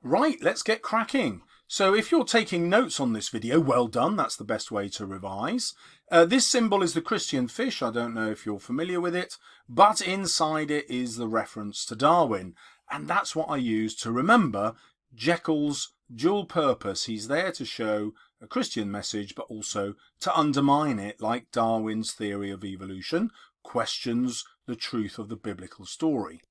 Right, let's get cracking. So if you're taking notes on this video, well done, that's the best way to revise. This symbol is the Christian fish, I don't know if you're familiar with it, but inside it is the reference to Darwin. And that's what I use to remember Jekyll's dual purpose. He's there to show a Christian message, but also to undermine it, like Darwin's theory of evolution questions the truth of the biblical story.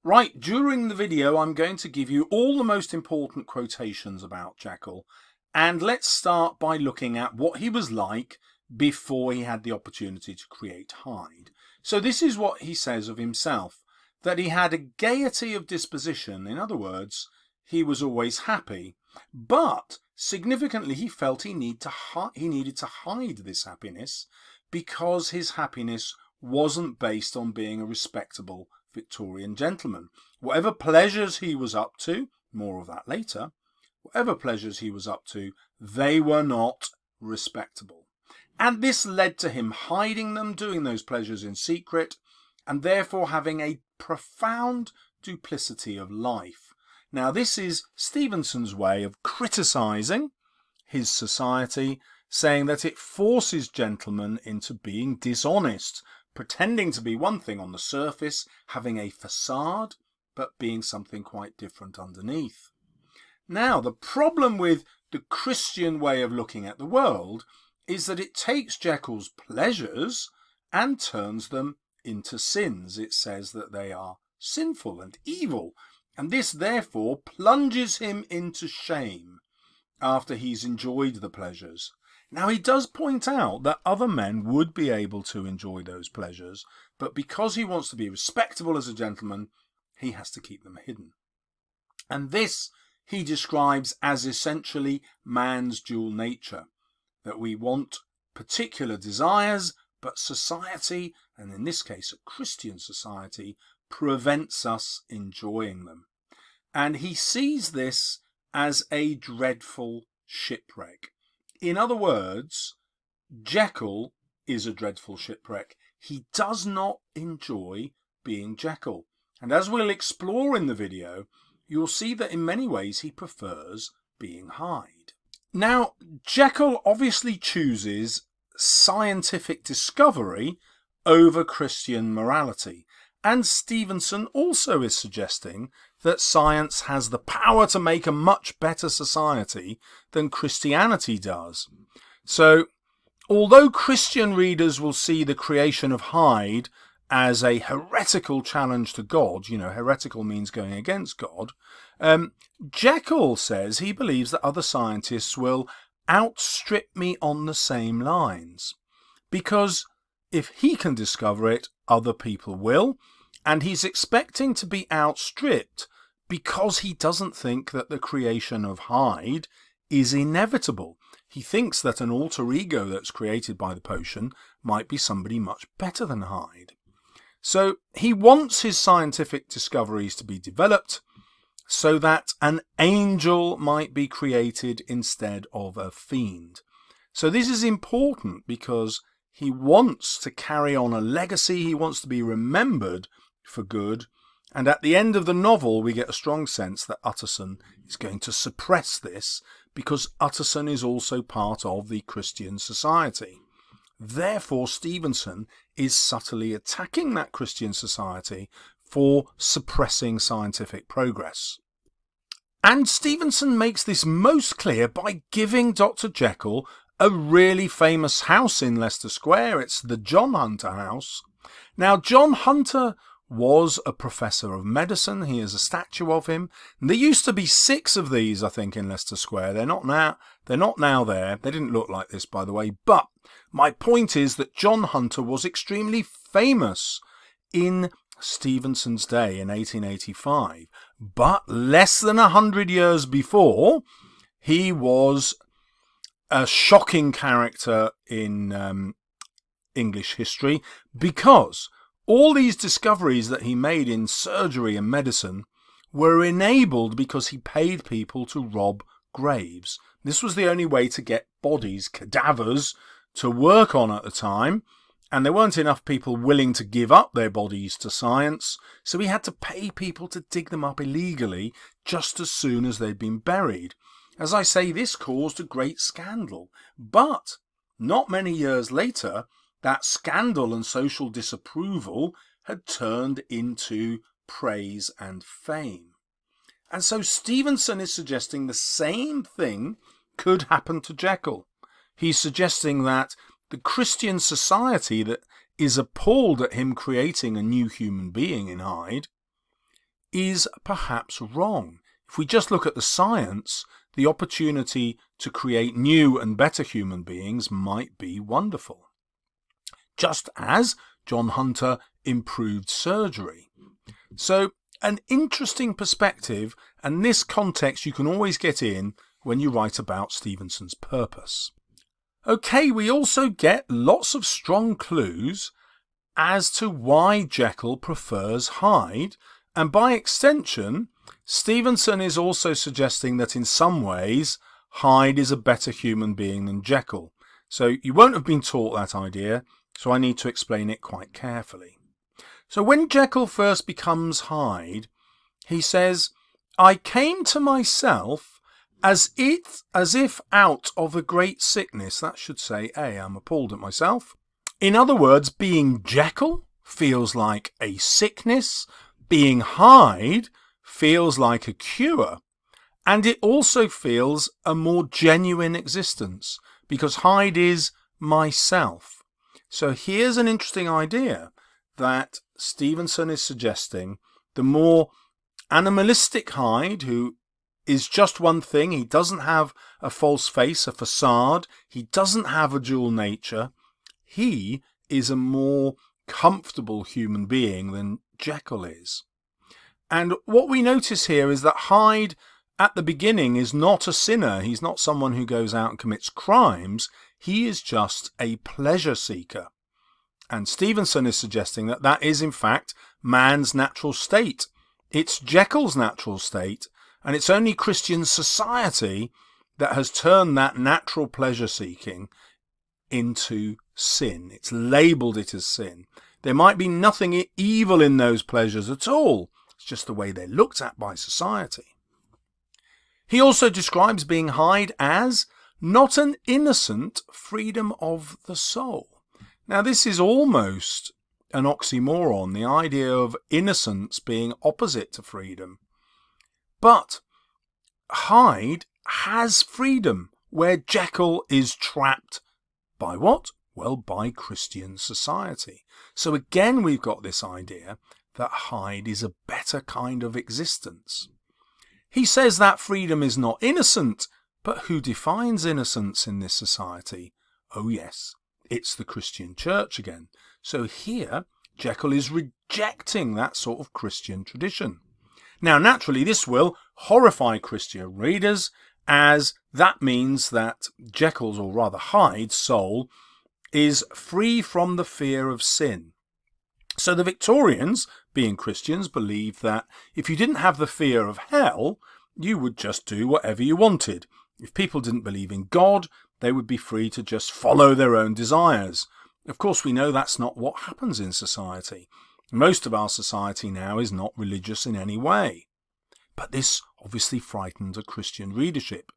Right, during the video I'm going to give you all the most important quotations about Jekyll, and let's start by looking at what he was like before he had the opportunity to create Hyde. So this is what he says of himself, that he had a gaiety of disposition. In other words, he was always happy, but significantly he felt he needed to hide this happiness because his happiness wasn't based on being a respectable Victorian gentleman. Whatever pleasures he was up to, more of that later, whatever pleasures he was up to, they were not respectable. And this led to him hiding them, doing those pleasures in secret, and therefore having a profound duplicity of life. Now this is Stevenson's way of criticising his society, saying that it forces gentlemen into being dishonest, pretending to be one thing on the surface, having a facade, but being something quite different underneath. Now, the problem with the Christian way of looking at the world is that it takes Jekyll's pleasures and turns them into sins. It says that they are sinful and evil, and this therefore plunges him into shame after he's enjoyed the pleasures. Now, he does point out that other men would be able to enjoy those pleasures, but because he wants to be respectable as a gentleman, he has to keep them hidden. And this he describes as essentially man's dual nature, that we want particular desires, but society, and in this case a Christian society, prevents us enjoying them. And he sees this as a dreadful shipwreck. In other words, Jekyll is a dreadful shipwreck. He does not enjoy being Jekyll. And as we'll explore in the video, you'll see that in many ways he prefers being Hyde. Now, Jekyll obviously chooses scientific discovery over Christian morality. And Stevenson also is suggesting that science has the power to make a much better society than Christianity does. So, although Christian readers will see the creation of Hyde as a heretical challenge to God, heretical means going against God, Jekyll says he believes that other scientists will outstrip me on the same lines. Because if he can discover it, other people will, and he's expecting to be outstripped because he doesn't think that the creation of Hyde is inevitable. He thinks that an alter ego that's created by the potion might be somebody much better than Hyde. So he wants his scientific discoveries to be developed so that an angel might be created instead of a fiend. So this is important because he wants to carry on a legacy, he wants to be remembered for good, and at the end of the novel we get a strong sense that Utterson is going to suppress this because Utterson is also part of the Christian society. Therefore Stevenson is subtly attacking that Christian society for suppressing scientific progress. And Stevenson makes this most clear by giving Dr. Jekyll a really famous house in Leicester Square. It's the John Hunter house. Now, John Hunter was a professor of medicine. He has a statue of him. And there used to be 6 of these, I think, in Leicester Square. They're not now there. They didn't look like this, by the way. But my point is that John Hunter was extremely famous in Stevenson's day in 1885. But less than 100 years before, he was a shocking character in English history because all these discoveries that he made in surgery and medicine were enabled because he paid people to rob graves. This was the only way to get bodies, cadavers, to work on at the time, and there weren't enough people willing to give up their bodies to science, so he had to pay people to dig them up illegally just as soon as they'd been buried. As I say, this caused a great scandal, but not many years later, that scandal and social disapproval had turned into praise and fame. And so Stevenson is suggesting the same thing could happen to Jekyll. He's suggesting that the Christian society that is appalled at him creating a new human being in Hyde is perhaps wrong. If we just look at the science, the opportunity to create new and better human beings might be wonderful. Just as John Hunter improved surgery. So, an interesting perspective, and this context you can always get in when you write about Stevenson's purpose. Okay, we also get lots of strong clues as to why Jekyll prefers Hyde, and by extension, Stevenson is also suggesting that in some ways, Hyde is a better human being than Jekyll. So you won't have been taught that idea, so I need to explain it quite carefully. So when Jekyll first becomes Hyde, he says, "I came to myself as if out of a great sickness." That should say, I'm appalled at myself. In other words, being Jekyll feels like a sickness, being Hyde feels like a cure, and it also feels a more genuine existence, because Hyde is myself. So here's an interesting idea that Stevenson is suggesting. The more animalistic Hyde, who is just one thing, he doesn't have a false face, a facade, he doesn't have a dual nature, he is a more comfortable human being than Jekyll is. And what we notice here is that Hyde at the beginning is not a sinner, he's not someone who goes out and commits crimes, he is just a pleasure seeker. And Stevenson is suggesting that that is in fact man's natural state. It's Jekyll's natural state, and it's only Christian society that has turned that natural pleasure seeking into sin. It's labelled it as sin. There might be nothing evil in those pleasures at all. It's just the way they're looked at by society. He also describes being Hyde as not an innocent freedom of the soul. Now this is almost an oxymoron, the idea of innocence being opposite to freedom. But Hyde has freedom where Jekyll is trapped by what? Well, by Christian society. So again, we've got this idea that Hyde is a better kind of existence. He says that freedom is not innocent, but who defines innocence in this society? Oh yes, it's the Christian church again. So here, Jekyll is rejecting that sort of Christian tradition. Now, naturally, this will horrify Christian readers, as that means that Jekyll's, or rather Hyde's, soul is free from the fear of sin. So the Victorians, being Christians, believed that if you didn't have the fear of hell, you would just do whatever you wanted. If people didn't believe in God, they would be free to just follow their own desires. Of course, we know that's not what happens in society. Most of our society now is not religious in any way. But this obviously frightened a Christian readership.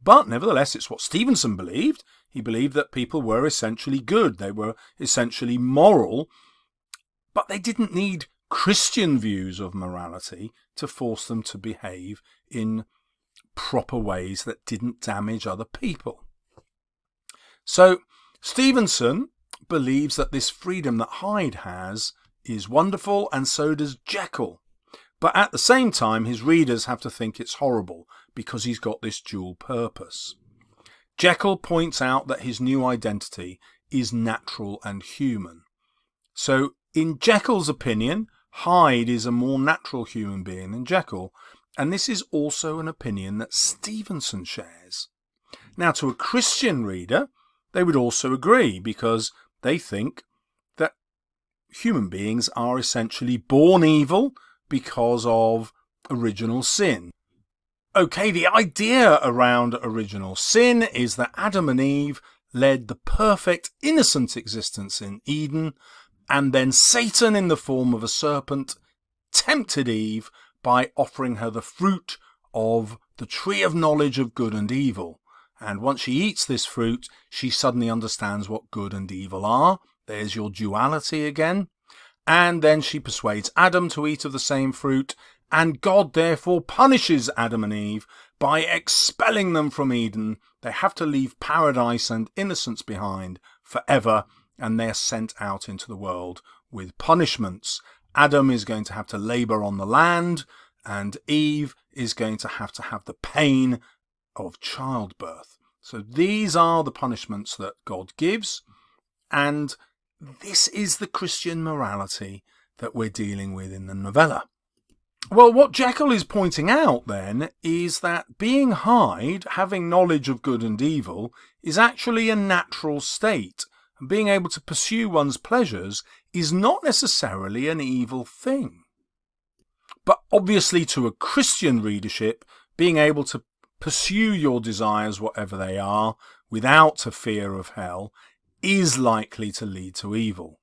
But nevertheless, it's what Stevenson believed. He believed that people were essentially good. They were essentially moral. But they didn't need Christian views of morality to force them to behave in proper ways that didn't damage other people. So Stevenson believes that this freedom that Hyde has is wonderful, and so does Jekyll. But at the same time, his readers have to think it's horrible because he's got this dual purpose. Jekyll points out that his new identity is natural and human. So in Jekyll's opinion, Hyde is a more natural human being than Jekyll, and this is also an opinion that Stevenson shares. Now, to a Christian reader, they would also agree, because they think that human beings are essentially born evil because of original sin. Okay, the idea around original sin is that Adam and Eve, led the perfect innocent existence in Eden, and then Satan in the form of a serpent tempted Eve by offering her the fruit of the tree of knowledge of good and evil. And once she eats this fruit, she suddenly understands what good and evil are. There's your duality again. And then she persuades Adam to eat of the same fruit, and God therefore punishes Adam and Eve by expelling them from Eden. They have to leave paradise and innocence behind forever, and they're sent out into the world with punishments. Adam is going to have to labour on the land, and Eve is going to have the pain of childbirth. So these are the punishments that God gives, and this is the Christian morality that we're dealing with in the novella. Well, what Jekyll is pointing out then is that being Hyde, having knowledge of good and evil, is actually a natural state, and being able to pursue one's pleasures is not necessarily an evil thing. But obviously to a Christian readership, being able to pursue your desires, whatever they are, without a fear of hell, is likely to lead to evil.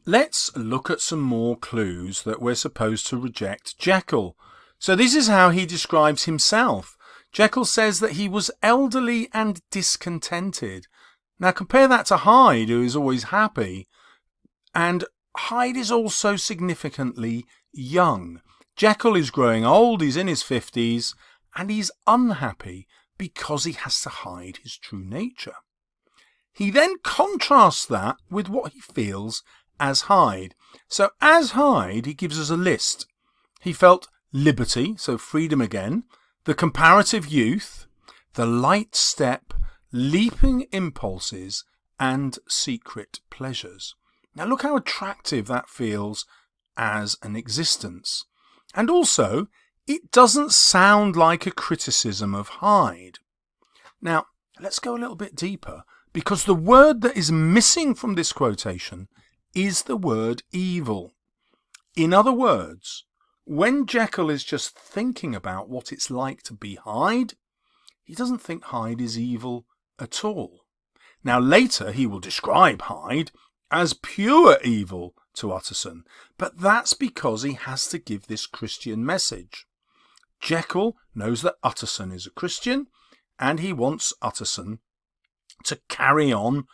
Let's look at some more clues that we're supposed to reject Jekyll. So this is how he describes himself. Jekyll says that he was elderly and discontented. Now compare that to Hyde, who is always happy. And Hyde is also significantly young. Jekyll is growing old, he's in his 50s, and he's unhappy because he has to hide his true nature. He then contrasts that with what he feels as Hyde. So as Hyde, he gives us a list. He felt liberty, so freedom again, the comparative youth, the light step, leaping impulses, and secret pleasures. Now look how attractive that feels as an existence. And also, it doesn't sound like a criticism of Hyde. Now, let's go a little bit deeper, because the word that is missing from this quotation is the word evil. In other words, when Jekyll is just thinking about what it's like to be Hyde, he doesn't think Hyde is evil at all. Now later he will describe Hyde as pure evil to Utterson, but that's because he has to give this Christian message. Jekyll knows that Utterson is a Christian, and he wants Utterson to carry on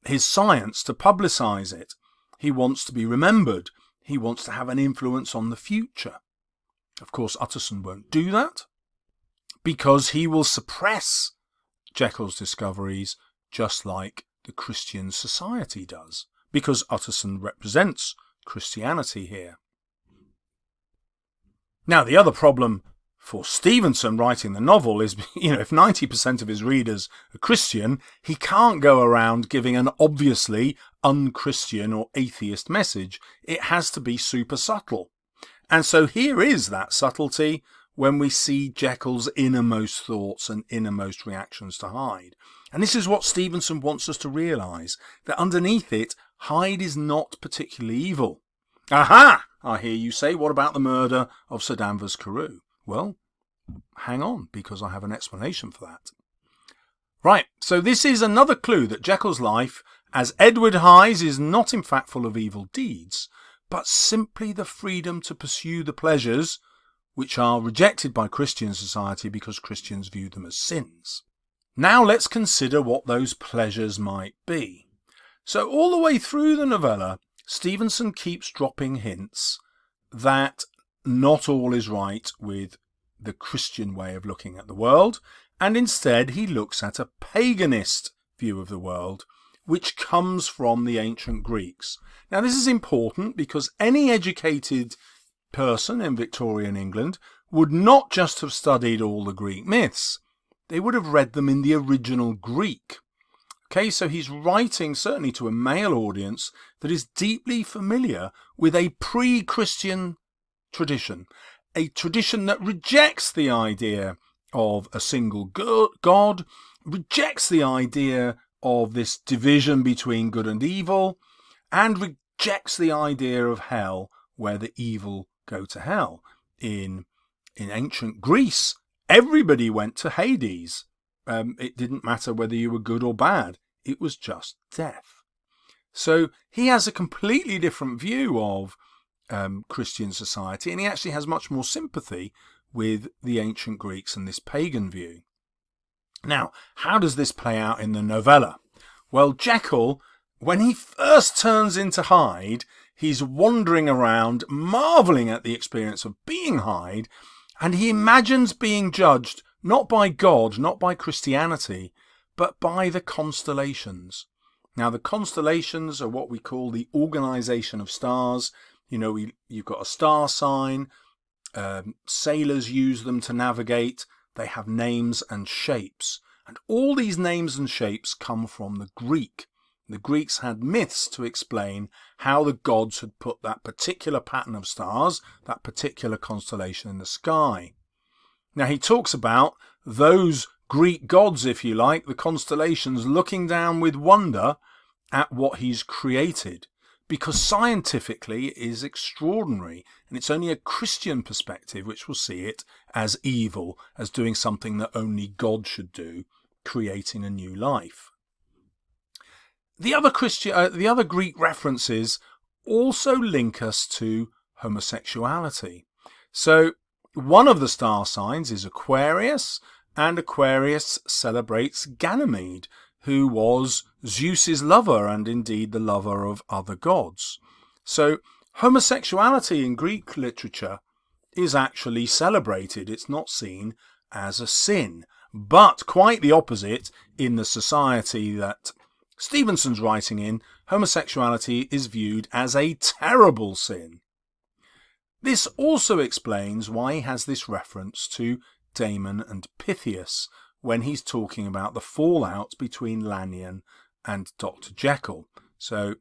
his science, to publicise it. He wants to be remembered. He wants to have an influence on the future. Of course, Utterson won't do that, because he will suppress Jekyll's discoveries just like the Christian society does, because Utterson represents Christianity here. Now, the other problem for Stevenson writing the novel is, if 90% of his readers are Christian, he can't go around giving an obviously unchristian or atheist message. It has to be super subtle. And so here is that subtlety when we see Jekyll's innermost thoughts and innermost reactions to Hyde. And this is what Stevenson wants us to realise, that underneath it, Hyde is not particularly evil. Aha! I hear you say, what about the murder of Sir Danvers Carew? Well, hang on, because I have an explanation for that. Right, so this is another clue that Jekyll's life, as Edward Hyde's, is not in fact full of evil deeds, but simply the freedom to pursue the pleasures which are rejected by Christian society because Christians view them as sins. Now let's consider what those pleasures might be. So all the way through the novella, Stevenson keeps dropping hints that not all is right with the Christian way of looking at the world, and instead he looks at a paganist view of the world, which comes from the ancient Greeks. Now this is important because any educated person in Victorian England would not just have studied all the Greek myths, they would have read them in the original Greek. Okay, so he's writing certainly to a male audience that is deeply familiar with a pre-Christian tradition, a tradition that rejects the idea of a single God, rejects the idea of this division between good and evil, and rejects the idea of hell, where the evil go to hell. In ancient Greece, everybody went to Hades. It didn't matter whether you were good or bad. it was just death. So he has a completely different view of Christian society, and he actually has much more sympathy with the ancient Greeks and this pagan view. Now, how does this play out in the novella? Well, Jekyll, when he first turns into Hyde, he's wandering around, marvelling at the experience of being Hyde, and he imagines being judged not by God, not by Christianity, but by the constellations. Now, the constellations are what we call the organisation of stars. You know, you've got a star sign. Sailors use them to navigate. They have names and shapes. And all these names and shapes come from the Greek. The Greeks had myths to explain how the gods had put that particular pattern of stars, that particular constellation in the sky. Now, he talks about those Greek gods, if you like, the constellations, looking down with wonder at what he's created, because scientifically it is extraordinary, and it's only a Christian perspective which will see it as evil, as doing something that only God should do, creating a new life. The other Greek references also link us to homosexuality. So one of the star signs is Aquarius, and Aquarius celebrates Ganymede, who was Zeus's lover and indeed the lover of other gods. So homosexuality in Greek literature is actually celebrated. It's not seen as a sin, but quite the opposite in the society that Stevenson's writing in. Homosexuality is viewed as a terrible sin. This also explains why he has this reference to Damon and Pythias when he's talking about the fallout between Lanyon and Dr. Jekyll. So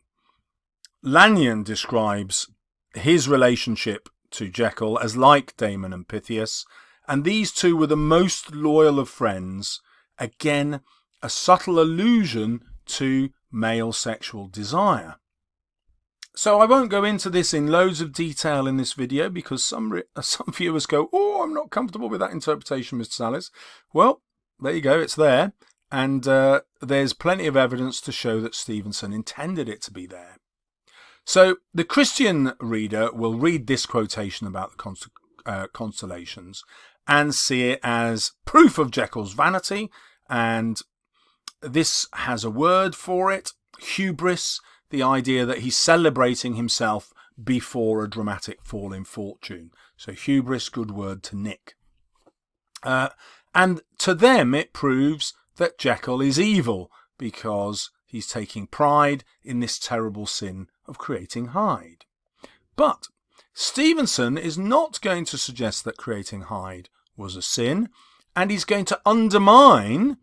Lanyon describes his relationship to Jekyll as like Damon and Pythias, and these two were the most loyal of friends. Again, a subtle allusion to male sexual desire. So I won't go into this in loads of detail in this video because some viewers go, "Oh, I'm not comfortable with that interpretation, Mr. Salles." Well, there you go, it's there, and there's plenty of evidence to show that Stevenson intended it to be there. So the Christian reader will read this quotation about the constellations and see it as proof of Jekyll's vanity, and this has a word for it, hubris, the idea that he's celebrating himself before a dramatic fall in fortune. So hubris, good word to nick. And to them it proves that Jekyll is evil because he's taking pride in this terrible sin of creating Hyde. But Stevenson is not going to suggest that creating Hyde was a sin, and he's going to undermine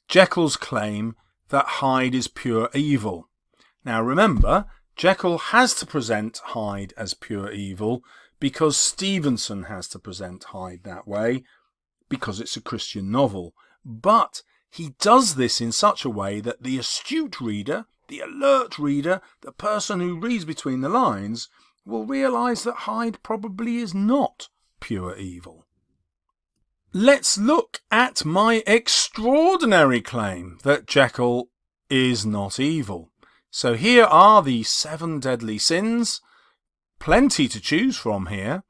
Jekyll's claim that Hyde is pure evil. Now remember, Jekyll has to present Hyde as pure evil because Stevenson has to present Hyde that way because it's a Christian novel. But he does this in such a way that the astute reader, the alert reader, the person who reads between the lines, will realise that Hyde probably is not pure evil. Let's look at my extraordinary claim that Jekyll is not evil. So here are the 7 deadly sins, plenty to choose from here,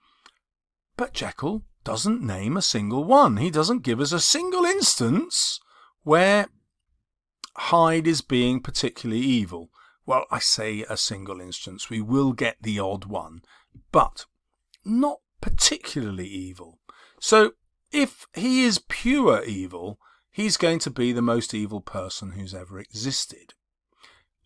but Jekyll doesn't name a single one. He doesn't give us a single instance where Hyde is being particularly evil. Well, I say a single instance. We will get the odd one, but not particularly evil. So if he is pure evil, he's going to be the most evil person who's ever existed.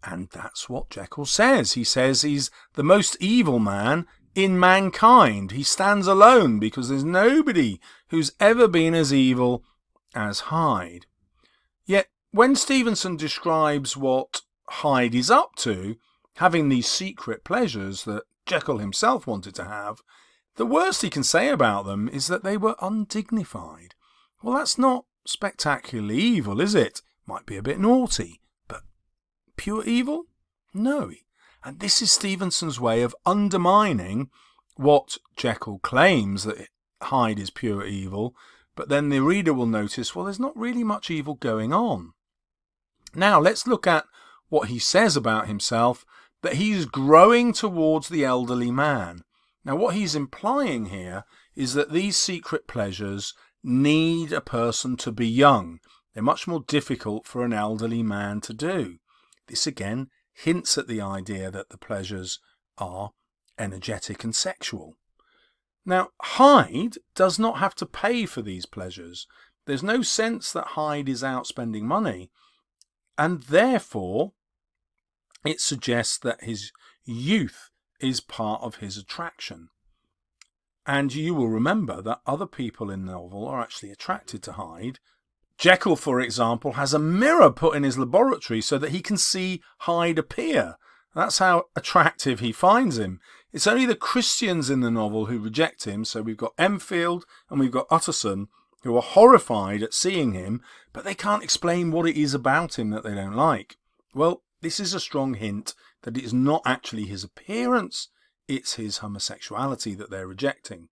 And that's what Jekyll says. He says he's the most evil man in mankind. He stands alone because there's nobody who's ever been as evil as Hyde. Yet when Stevenson describes what Hyde is up to, having these secret pleasures that Jekyll himself wanted to have, the worst he can say about them is that they were undignified. Well, that's not spectacularly evil, is it? Might be a bit naughty, but pure evil? No. And this is Stevenson's way of undermining what Jekyll claims, that Hyde is pure evil, but then the reader will notice, well, there's not really much evil going on. Now let's look at what he says about himself, that he's growing towards the elderly man. Now what he's implying here is that these secret pleasures need a person to be young. They're much more difficult for an elderly man to do. This again hints at the idea that the pleasures are energetic and sexual. Now Hyde does not have to pay for these pleasures. There's no sense that Hyde is out spending money, and therefore it suggests that his youth is part of his attraction. And you will remember that other people in the novel are actually attracted to Hyde. Jekyll, for example, has a mirror put in his laboratory so that he can see Hyde appear. That's how attractive he finds him. It's only the Christians in the novel who reject him. So we've got Enfield and we've got Utterson, who are horrified at seeing him, but they can't explain what it is about him that they don't like. Well, this is a strong hint that it is not actually his appearance, it's his homosexuality that they're rejecting.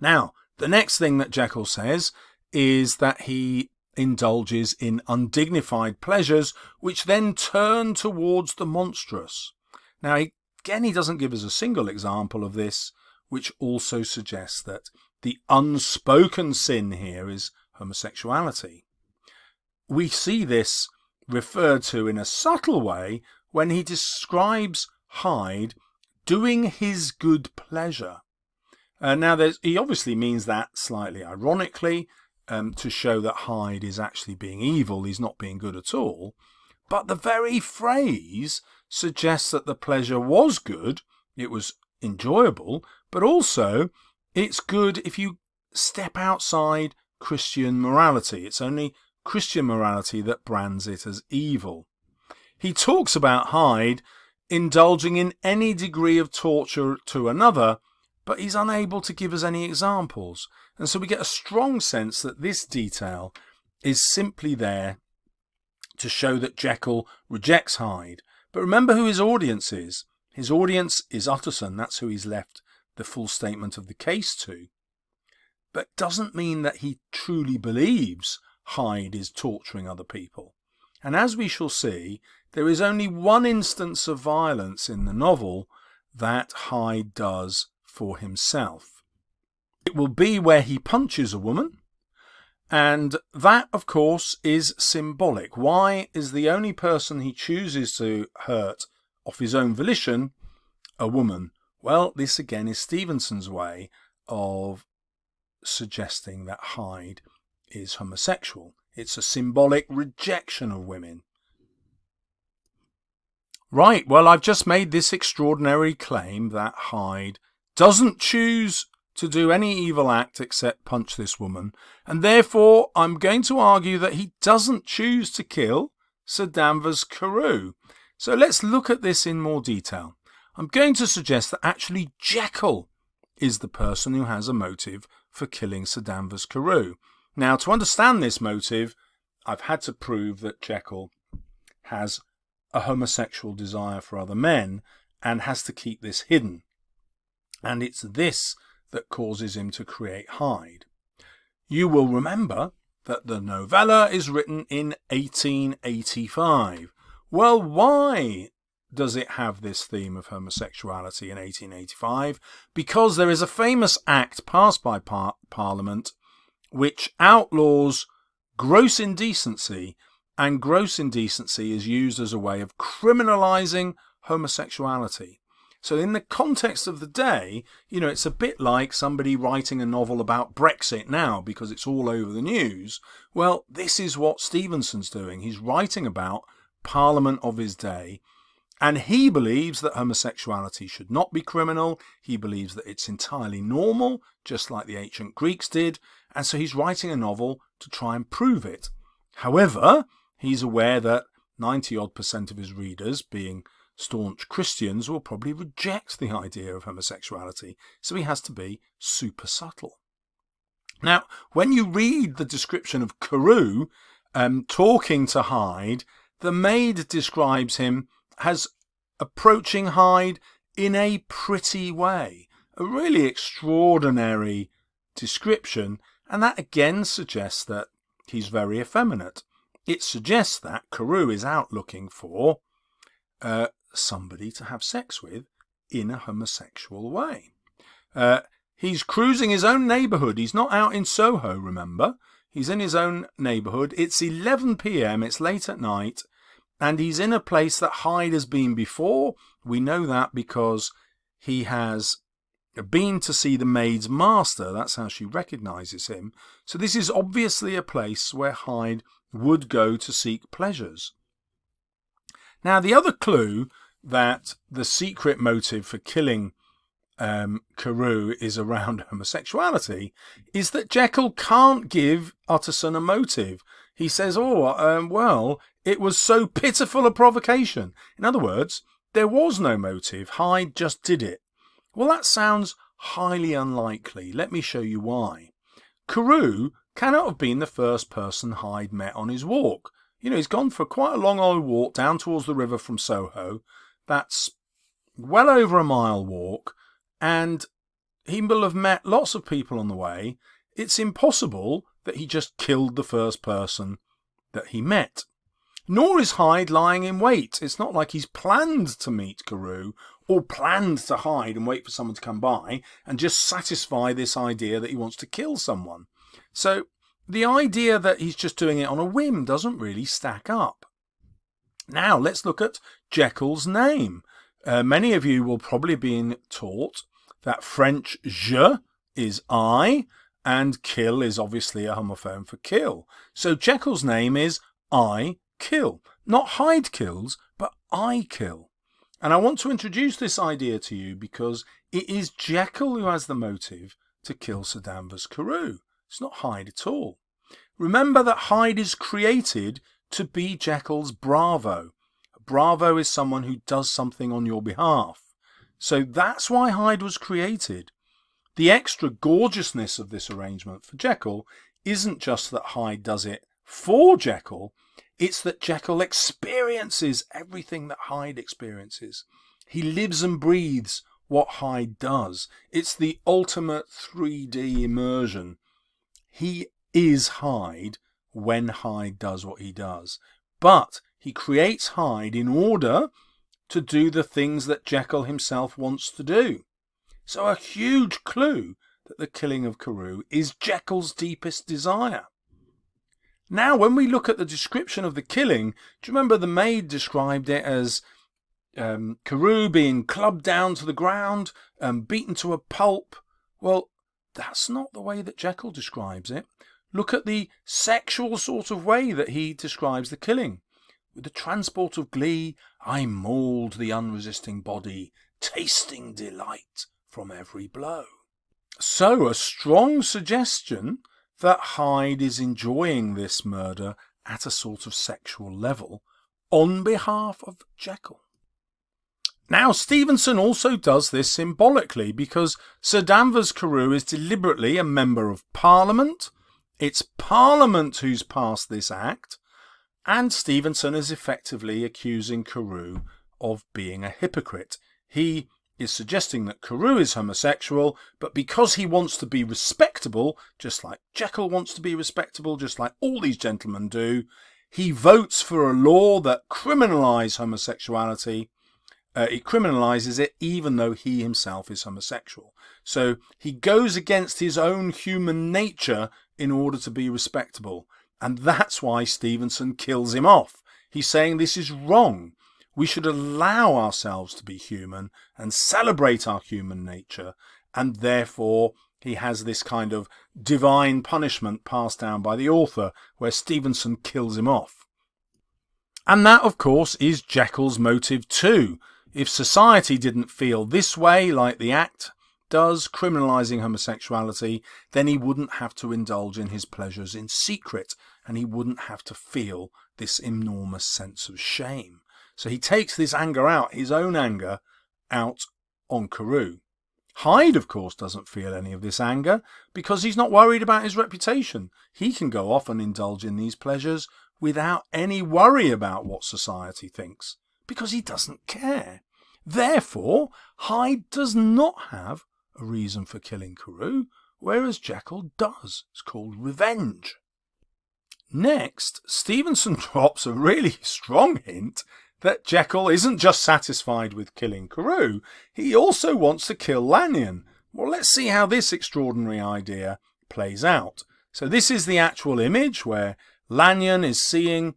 Now, the next thing that Jekyll says is that he indulges in undignified pleasures, which then turn towards the monstrous. Now, again, he doesn't give us a single example of this, which also suggests that the unspoken sin here is homosexuality. We see this referred to in a subtle way when he describes Hyde doing his good pleasure. Now, he obviously means that slightly ironically, to show that Hyde is actually being evil, he's not being good at all. But the very phrase suggests that the pleasure was good, it was enjoyable, but also it's good if you step outside Christian morality. It's only Christian morality that brands it as evil. He talks about Hyde indulging in any degree of torture to another, but he's unable to give us any examples. And so we get a strong sense that this detail is simply there to show that Jekyll rejects Hyde. But remember who his audience is. His audience is Utterson. That's who he's left the full statement of the case to. But doesn't mean that he truly believes Hyde is torturing other people. And as we shall see, there is only one instance of violence in the novel that Hyde does for himself. It will be where he punches a woman, and that, of course, is symbolic. Why is the only person he chooses to hurt of his own volition a woman? Well, this again is Stevenson's way of suggesting that Hyde is homosexual. It's a symbolic rejection of women. Right, well, I've just made this extraordinary claim that Hyde doesn't choose to do any evil act except punch this woman, and therefore I'm going to argue that he doesn't choose to kill Sir Danvers Carew. So let's look at this in more detail. I'm going to suggest that actually Jekyll is the person who has a motive for killing Sir Danvers Carew. Now, to understand this motive, I've had to prove that Jekyll has a homosexual desire for other men and has to keep this hidden. And it's this that causes him to create Hyde. You will remember that the novella is written in 1885. Well, why does it have this theme of homosexuality in 1885? Because there is a famous act passed by Parliament which outlaws gross indecency, and gross indecency is used as a way of criminalising homosexuality. So in the context of the day, you know, it's a bit like somebody writing a novel about Brexit now because it's all over the news. Well, this is what Stevenson's doing. He's writing about Parliament of his day, and he believes that homosexuality should not be criminal. He believes that it's entirely normal, just like the ancient Greeks did, and so he's writing a novel to try and prove it. However, he's aware that 90-odd% of his readers, being staunch Christians, will probably reject the idea of homosexuality, so he has to be super subtle. Now, when you read the description of Carew talking to Hyde, the maid describes him as approaching Hyde in a pretty way. A really extraordinary description, and that again suggests that he's very effeminate. it suggests that Carew is out looking for somebody to have sex with in a homosexual way. He's cruising his own neighbourhood. He's not out in Soho, remember. He's in his own neighbourhood. It's 11 p.m, it's late at night, and he's in a place that Hyde has been before. We know that because he has been to see the maid's master. That's how she recognises him. So this is obviously a place where Hyde would go to seek pleasures. Now, the other clue that the secret motive for killing Carew is around homosexuality is that Jekyll can't give Utterson a motive. He says, well, it was so pitiful a provocation. In other words, there was no motive. Hyde just did it. Well, that sounds highly unlikely. Let me show you why. Carew cannot have been the first person Hyde met on his walk. You know, he's gone for quite a long old walk down towards the river from Soho. That's well over a mile walk, and he will have met lots of people on the way. It's impossible that he just killed the first person that he met. Nor is Hyde lying in wait. It's not like he's planned to meet Carew or planned to hide and wait for someone to come by and just satisfy this idea that he wants to kill someone. So the idea that he's just doing it on a whim doesn't really stack up. Now let's look at Jekyll's name. Many of you will probably be taught that French je is I, and kill is obviously a homophone for kill. So Jekyll's name is I kill. Not Hyde kills, but I kill. And I want to introduce this idea to you because it is Jekyll who has the motive to kill Sir Danvers Carew. It's not Hyde at all. Remember that Hyde is created to be Jekyll's bravo. A bravo is someone who does something on your behalf. So that's why Hyde was created. The extra gorgeousness of this arrangement for Jekyll isn't just that Hyde does it for Jekyll, it's that Jekyll experiences everything that Hyde experiences. He lives and breathes what Hyde does. It's the ultimate 3D immersion. He is Hyde when Hyde does what he does. But he creates Hyde in order to do the things that Jekyll himself wants to do. So a huge clue that the killing of Carew is Jekyll's deepest desire. Now, when we look at the description of the killing, do you remember the maid described it as Carew being clubbed down to the ground, beaten to a pulp? Well, that's not the way that Jekyll describes it. Look at the sexual sort of way that he describes the killing. With the transport of glee, I mauled the unresisting body, tasting delight from every blow. So, a strong suggestion that Hyde is enjoying this murder at a sort of sexual level on behalf of Jekyll. Now, Stevenson also does this symbolically because Sir Danvers Carew is deliberately a member of Parliament. It's Parliament who's passed this act, and Stevenson is effectively accusing Carew of being a hypocrite. He is suggesting that Carew is homosexual, but because he wants to be respectable, just like Jekyll wants to be respectable, just like all these gentlemen do, he votes for a law that criminalises homosexuality. It criminalises it even though he himself is homosexual. So he goes against his own human nature in order to be respectable. And that's why Stevenson kills him off. He's saying this is wrong. We should allow ourselves to be human and celebrate our human nature, and therefore he has this kind of divine punishment passed down by the author where Stevenson kills him off. And that, of course, is Jekyll's motive too. If society didn't feel this way, like the act does, criminalising homosexuality, then he wouldn't have to indulge in his pleasures in secret, and he wouldn't have to feel this enormous sense of shame. So he takes this anger out, his own anger, out on Carew. Hyde, of course, doesn't feel any of this anger because he's not worried about his reputation. He can go off and indulge in these pleasures without any worry about what society thinks because he doesn't care. Therefore, Hyde does not have a reason for killing Carew, whereas Jekyll does. It's called revenge. Next, Stevenson drops a really strong hint that Jekyll isn't just satisfied with killing Carew, he also wants to kill Lanyon. Well, let's see how this extraordinary idea plays out. So this is the actual image where Lanyon is seeing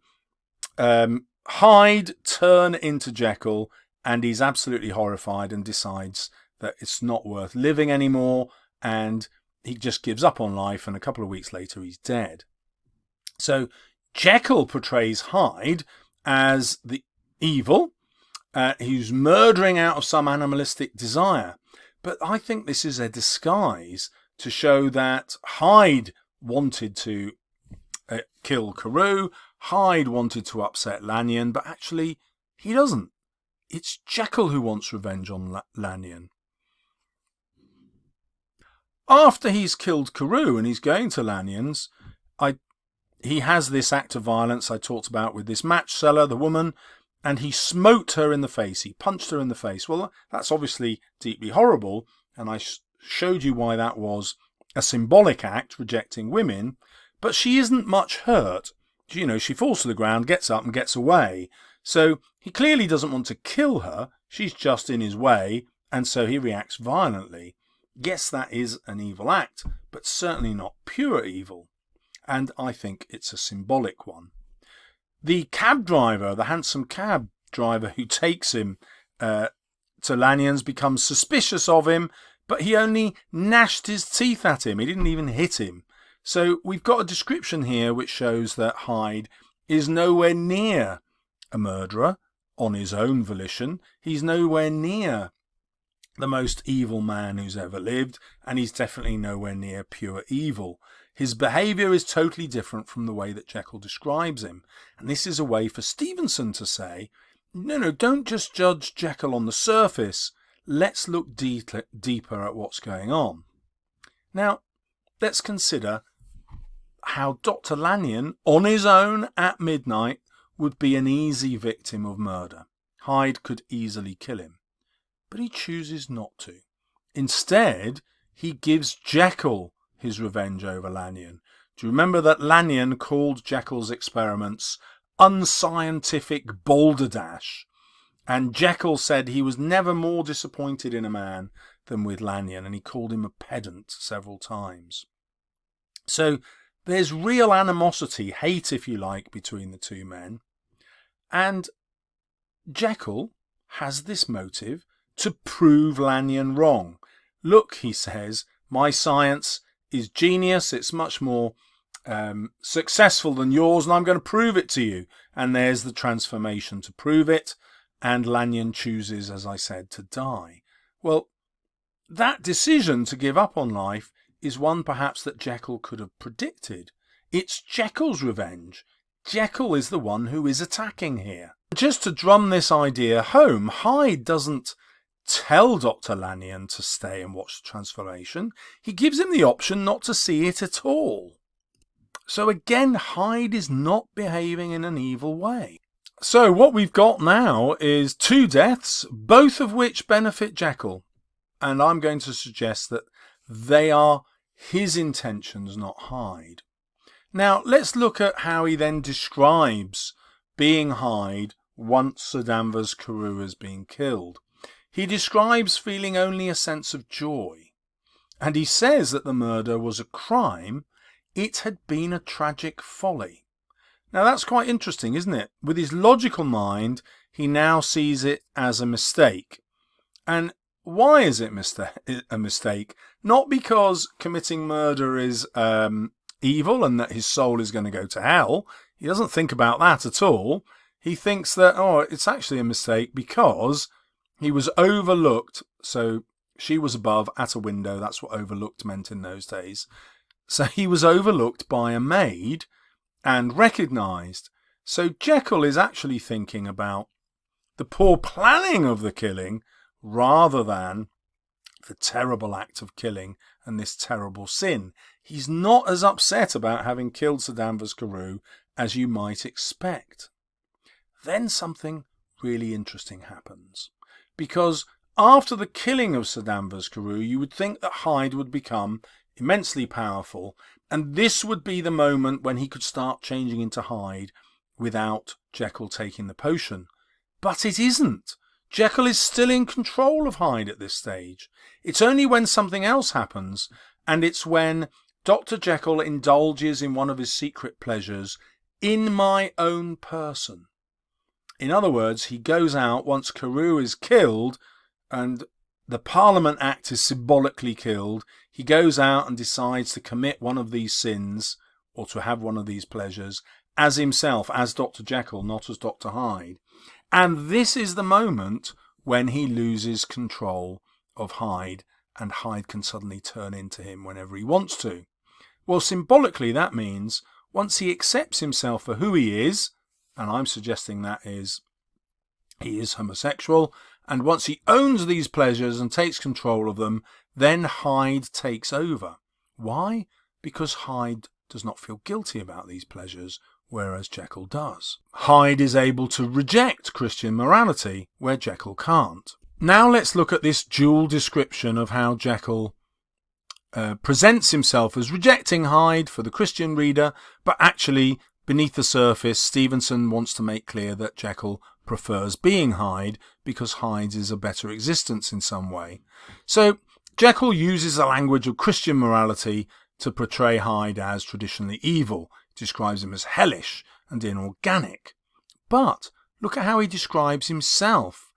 Hyde turn into Jekyll, and he's absolutely horrified and decides that it's not worth living anymore, and he just gives up on life, and a couple of weeks later he's dead. So Jekyll portrays Hyde as the evil, who's murdering out of some animalistic desire. But I think this is a disguise to show that Hyde wanted to kill Carew, Hyde wanted to upset Lanyon, but actually he doesn't. It's Jekyll who wants revenge on Lanyon. After he's killed Carew and he's going to Lanyon's, he has this act of violence I talked about with this match seller, the woman, and he smote her in the face. He punched her in the face. Well, that's obviously deeply horrible, and I showed you why that was a symbolic act, rejecting women, but she isn't much hurt. You know, she falls to the ground, gets up and gets away. So he clearly doesn't want to kill her. She's just in his way, and so he reacts violently. Yes, that is an evil act, but certainly not pure evil. And I think it's a symbolic one. The cab driver, the handsome cab driver who takes him to Lanyon's, becomes suspicious of him, but he only gnashed his teeth at him. He didn't even hit him. So we've got a description here which shows that Hyde is nowhere near a murderer on his own volition. He's nowhere near the most evil man who's ever lived, and he's definitely nowhere near pure evil. His behaviour is totally different from the way that Jekyll describes him. And this is a way for Stevenson to say, no, don't just judge Jekyll on the surface. Let's look deeper at what's going on. Now, let's consider how Dr. Lanyon, on his own at midnight, would be an easy victim of murder. Hyde could easily kill him. But he chooses not to. Instead, he gives Jekyll his revenge over Lanyon. Do you remember that Lanyon called Jekyll's experiments unscientific balderdash? And Jekyll said he was never more disappointed in a man than with Lanyon, and he called him a pedant several times. So there's real animosity, hate if you like, between the two men. And Jekyll has this motive to prove Lanyon wrong. Look, he says, my science is genius, it's much more successful than yours, and I'm going to prove it to you. And there's the transformation to prove it, and Lanyon chooses, as I said, to die. Well, that decision to give up on life is one perhaps that Jekyll could have predicted. It's Jekyll's revenge. Jekyll is the one who is attacking here. Just to drum this idea home, Hyde doesn't tell Dr. Lanyon to stay and watch the transformation. He gives him the option not to see it at all. So again, Hyde is not behaving in an evil way. So what we've got now is two deaths, both of which benefit Jekyll. And I'm going to suggest that they are his intentions, not Hyde. Now, let's look at how he then describes being Hyde once Sir Danvers Carew has been killed. He describes feeling only a sense of joy. And he says that the murder was a crime. It had been a tragic folly. Now, that's quite interesting, isn't it? With his logical mind, he now sees it as a mistake. And why is it a mistake? Not because committing murder is evil and that his soul is going to go to hell. He doesn't think about that at all. He thinks that, it's actually a mistake because he was overlooked. So she was above at a window. That's what overlooked meant in those days. So he was overlooked by a maid and recognised. So Jekyll is actually thinking about the poor planning of the killing rather than the terrible act of killing and this terrible sin. He's not as upset about having killed Sir Danvers Carew as you might expect. Then something really interesting happens. Because after the killing of Sir Danvers Carew, you would think that Hyde would become immensely powerful And this would be the moment when he could start changing into Hyde without Jekyll taking the potion. But it isn't. Jekyll is still in control of Hyde at this stage. It's only when something else happens, and it's when Dr. Jekyll indulges in one of his secret pleasures in my own person. In other words, he goes out once Carew is killed and the Parliament Act is symbolically killed. He goes out and decides to commit one of these sins or to have one of these pleasures as himself, as Dr. Jekyll, not as Dr. Hyde. And this is the moment when he loses control of Hyde, and Hyde can suddenly turn into him whenever he wants to. Well, symbolically that means once he accepts himself for who he is, and I'm suggesting that is he is homosexual, and once he owns these pleasures and takes control of them, then Hyde takes over. Why? Because Hyde does not feel guilty about these pleasures, whereas Jekyll does. Hyde is able to reject Christian morality, where Jekyll can't. Now let's look at this dual description of how Jekyll presents himself as rejecting Hyde for the Christian reader, but actually, beneath the surface, Stevenson wants to make clear that Jekyll prefers being Hyde because Hyde's is a better existence in some way. So Jekyll uses the language of Christian morality to portray Hyde as traditionally evil, describes him as hellish and inorganic. But look at how he describes himself.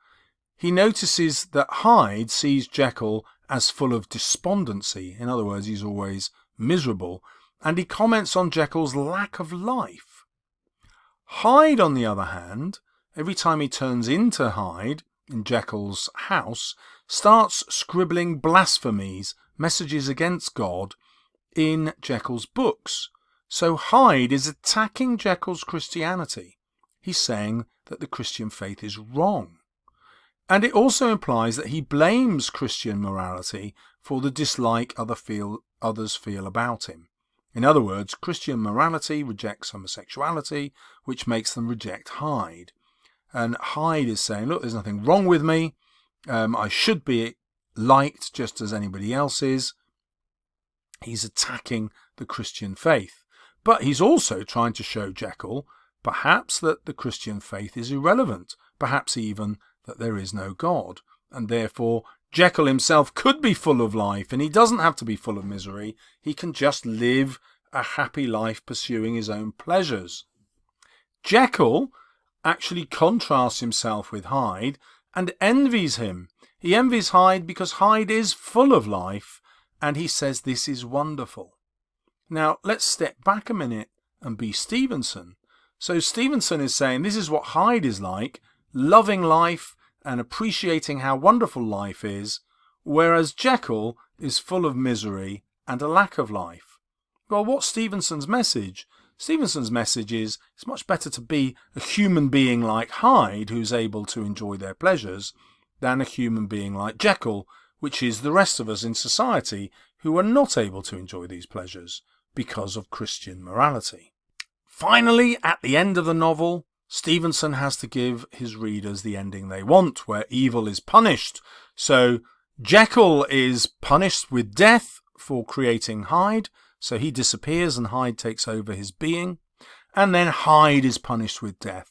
He notices that Hyde sees Jekyll as full of despondency. In other words, he's always miserable, and he comments on Jekyll's lack of life. Hyde, on the other hand, every time he turns into Hyde in Jekyll's house, starts scribbling blasphemies, messages against God, in Jekyll's books. So Hyde is attacking Jekyll's Christianity. He's saying that the Christian faith is wrong. And it also implies that he blames Christian morality for the dislike others feel about him. In other words, Christian morality rejects homosexuality, which makes them reject Hyde. And Hyde is saying, look, there's nothing wrong with me. I should be liked just as anybody else is. He's attacking the Christian faith. But he's also trying to show Jekyll, perhaps, that the Christian faith is irrelevant, perhaps even that there is no God, and therefore Jekyll himself could be full of life, and he doesn't have to be full of misery. He can just live a happy life pursuing his own pleasures. Jekyll actually contrasts himself with Hyde and envies him. He envies Hyde because Hyde is full of life, and he says this is wonderful. Now, let's step back a minute and be Stevenson. So Stevenson is saying this is what Hyde is like, loving life and appreciating how wonderful life is, whereas Jekyll is full of misery and a lack of life. Well, what's Stevenson's message? Stevenson's message is it's much better to be a human being like Hyde, who's able to enjoy their pleasures, than a human being like Jekyll, which is the rest of us in society who are not able to enjoy these pleasures because of Christian morality. Finally, at the end of the novel, Stevenson has to give his readers the ending they want, where evil is punished. So Jekyll is punished with death for creating Hyde, so he disappears and Hyde takes over his being. And then Hyde is punished with death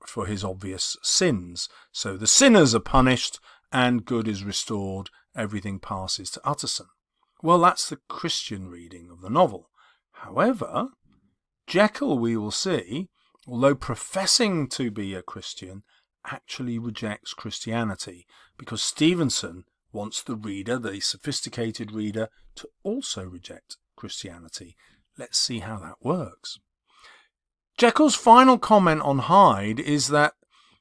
for his obvious sins. So the sinners are punished and good is restored. Everything passes to Utterson. Well, that's the Christian reading of the novel. However, Jekyll, we will see, although professing to be a Christian, actually rejects Christianity, because Stevenson wants the reader, the sophisticated reader, to also reject Christianity. Let's see how that works. Jekyll's final comment on Hyde is that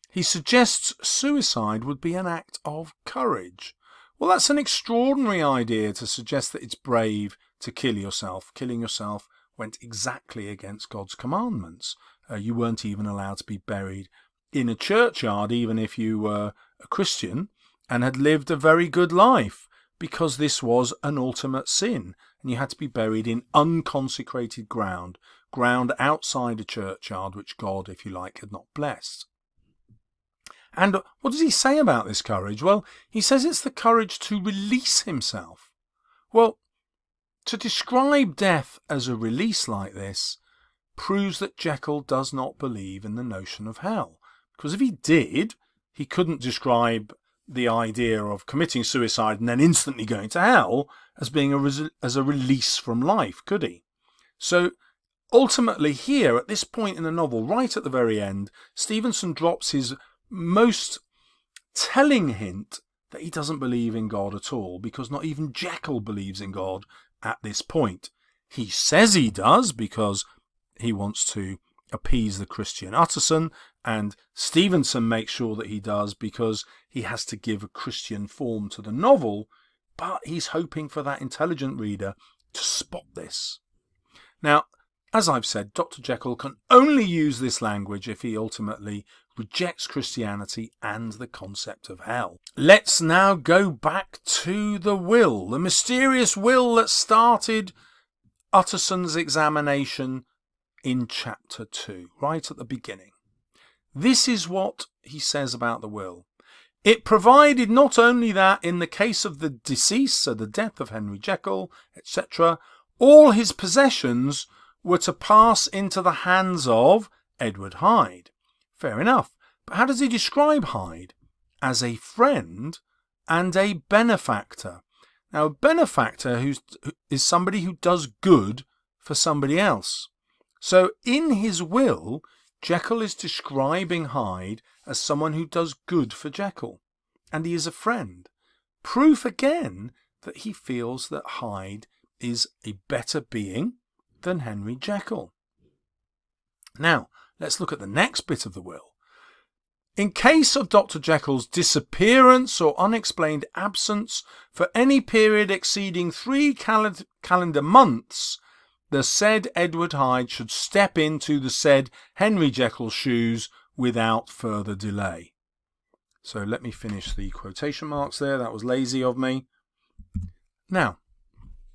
he suggests suicide would be an act of courage. Well, that's an extraordinary idea to suggest that it's brave to kill yourself. Killing yourself went exactly against God's commandments. You weren't even allowed to be buried in a churchyard, even if you were a Christian and had lived a very good life, because this was an ultimate sin, and you had to be buried in unconsecrated ground outside a churchyard, which God, if you like, had not blessed. And what does he say about this courage? Well, he says it's the courage to release himself. Well, to describe death as a release like this proves that Jekyll does not believe in the notion of hell. Because if he did, he couldn't describe the idea of committing suicide and then instantly going to hell as being as a release from life, could he? So ultimately here, at this point in the novel, right at the very end, Stevenson drops his most telling hint that he doesn't believe in God at all, because not even Jekyll believes in God at this point. He says he does because he wants to appease the Christian Utterson, and Stevenson makes sure that he does because he has to give a Christian form to the novel, but he's hoping for that intelligent reader to spot this. Now, as I've said, Dr. Jekyll can only use this language if he ultimately rejects Christianity and the concept of hell. Let's now go back to the will, the mysterious will that started Utterson's examination in chapter 2, right at the beginning. This is what he says about the will. It provided not only that in the case of the decease, so the death of Henry Jekyll, etc., all his possessions were to pass into the hands of Edward Hyde. Fair enough. But how does he describe Hyde? As a friend and a benefactor. Now, a benefactor is somebody who does good for somebody else. So in his will, Jekyll is describing Hyde as someone who does good for Jekyll. And he is a friend. Proof again that he feels that Hyde is a better being than Henry Jekyll. Now, let's look at the next bit of the will. In case of Dr. Jekyll's disappearance or unexplained absence for any period exceeding 3 calendar months, the said Edward Hyde should step into the said Henry Jekyll's shoes without further delay. So let me finish the quotation marks there. That was lazy of me. Now,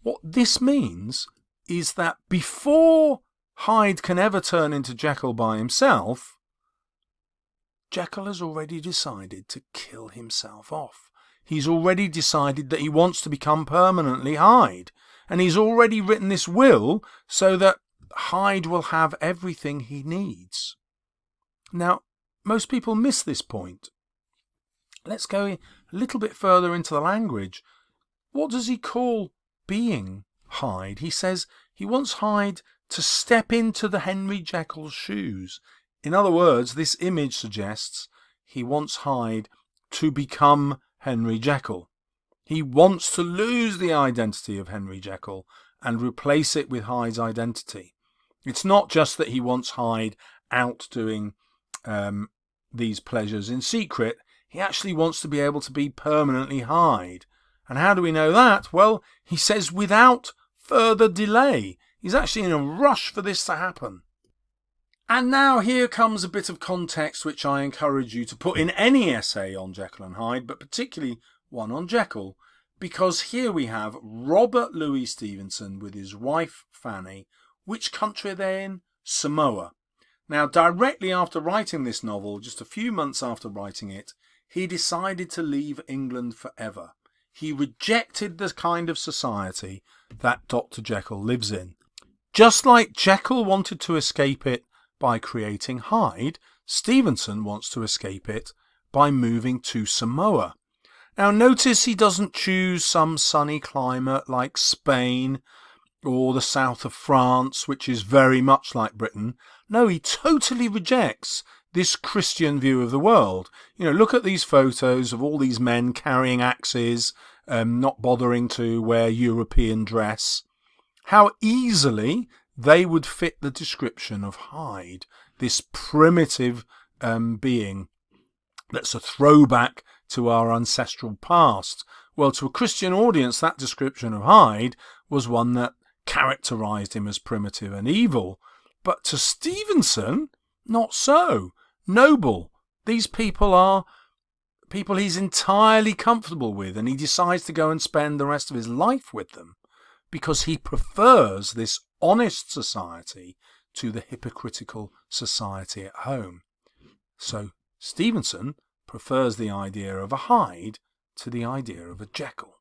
what this means is that before Hyde can ever turn into Jekyll by himself, Jekyll has already decided to kill himself off. He's already decided that he wants to become permanently Hyde. And he's already written this will so that Hyde will have everything he needs. Now, most people miss this point. Let's go a little bit further into the language. What does he call being Hyde? He says he wants Hyde to step into the Henry Jekyll's shoes. In other words, this image suggests he wants Hyde to become Henry Jekyll. He wants to lose the identity of Henry Jekyll and replace it with Hyde's identity. It's not just that he wants Hyde out doing these pleasures in secret. He actually wants to be able to be permanently Hyde. And how do we know that? Well, he says without further delay. He's actually in a rush for this to happen. And now here comes a bit of context which I encourage you to put in any essay on Jekyll and Hyde, but particularly one on Jekyll, because here we have Robert Louis Stevenson with his wife Fanny. Which country are they in? Samoa. Now, directly after writing this novel, just a few months after writing it, he decided to leave England forever. He rejected the kind of society that Dr. Jekyll lives in. Just like Jekyll wanted to escape it by creating Hyde, Stevenson wants to escape it by moving to Samoa. Now notice he doesn't choose some sunny climate like Spain or the south of France, which is very much like Britain. No, he totally rejects this Christian view of the world. You know, look at these photos of all these men carrying axes, not bothering to wear European dress. How easily they would fit the description of Hyde, this primitive being that's a throwback to our ancestral past. Well, to a Christian audience, that description of Hyde was one that characterized him as primitive and evil. But to Stevenson, not so. Noble. These people are people he's entirely comfortable with, and he decides to go and spend the rest of his life with them because he prefers this honest society to the hypocritical society at home. So Stevenson prefers the idea of a Hyde to the idea of a Jekyll.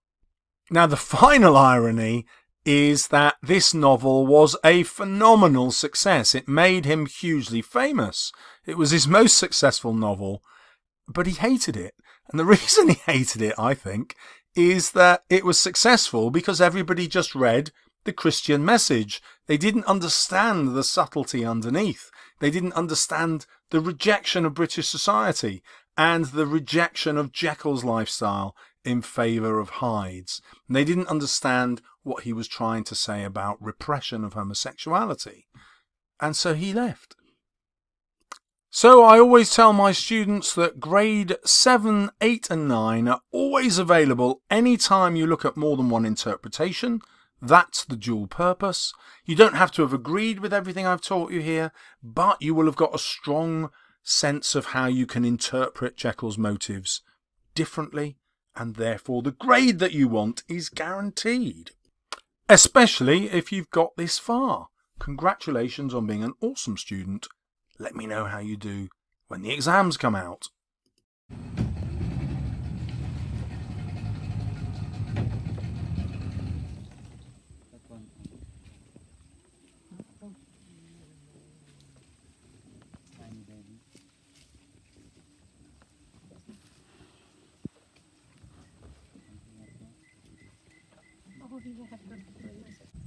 Now, the final irony is that this novel was a phenomenal success. It made him hugely famous. It was his most successful novel, but he hated it. And the reason he hated it, I think, is that it was successful because everybody just read the Christian message. They didn't understand the subtlety underneath. They didn't understand the rejection of British society and the rejection of Jekyll's lifestyle in favour of Hyde's. And they didn't understand what he was trying to say about repression of homosexuality. And so he left. So I always tell my students that grade 7, 8 and 9 are always available anytime you look at more than one interpretation. That's the dual purpose. You don't have to have agreed with everything I've taught you here, but you will have got a strong sense of how you can interpret Jekyll's motives differently, and therefore the grade that you want is guaranteed. Especially if you've got this far. Congratulations on being an awesome student. Let me know how you do when the exams come out. Oh, yeah.